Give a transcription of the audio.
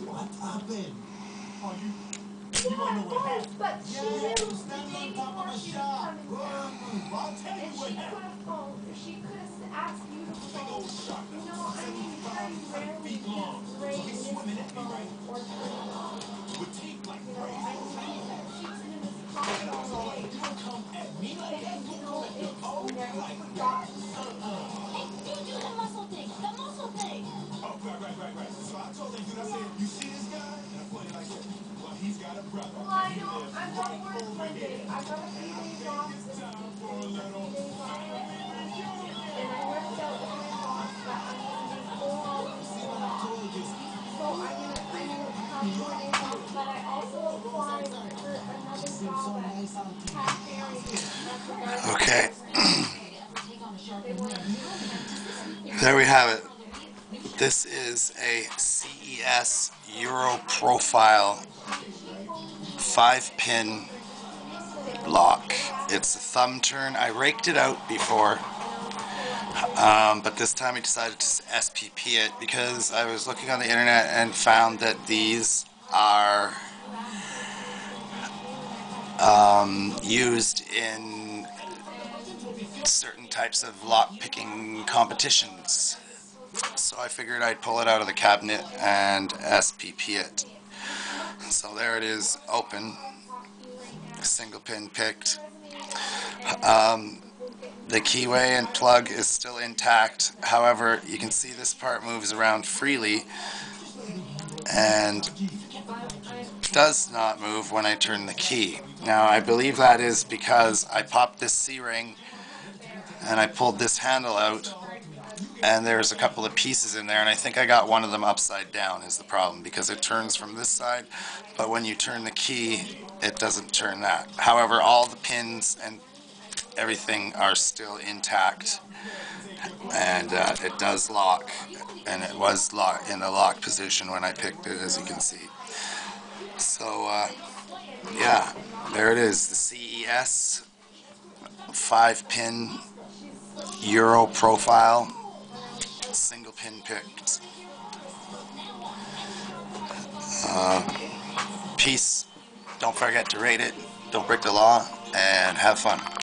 What happened? Yeah, of course, but she knew the day before she was coming down. And she could have phoned, she could have asked you to phone. You know, I mean, very rarely does Ray miss the phone or turn it off. You know, I mean, she's been in this house all the way. And, you know, it's never forgotten. Hey, do the muscle thing. The muscle thing. Oh, right. So I told that dude, I said, you see this guy? And I pointed like this. Well, he's got a brother. Well, I know, I'm not working Monday. I got a few days off this week. I need a few days off next week. And I worked out with my boss that I'm going to need 4 hours off. So I'm gonna have more days off, but I also applied for another job at Cat Berry. That's a garden Okay, They want to there we have it. This is a CES Euro Profile 5-pin lock. It's a thumb turn. I raked it out before, but this time I decided to SPP it because I was looking on the internet and found that these are used in certain types of lock picking competitions. So I figured I'd pull it out of the cabinet and SPP it. So there it is, open, single pin picked. The keyway and plug is still intact. However, you can see this part moves around freely and does not move when I turn the key. Now I believe that is because I popped this C-ring and I pulled this handle out, and there's a couple of pieces in there, and I think I got one of them upside down is the problem, because it turns from this side, but when you turn the key it doesn't turn that. However, all the pins and everything are still intact, and it does lock, and it was locked in the lock position when I picked it, as you can see. So yeah, there it is, the CES 5-pin Euro Profile, single pin picked. Peace. Don't forget to rate it, don't break the law, and have fun.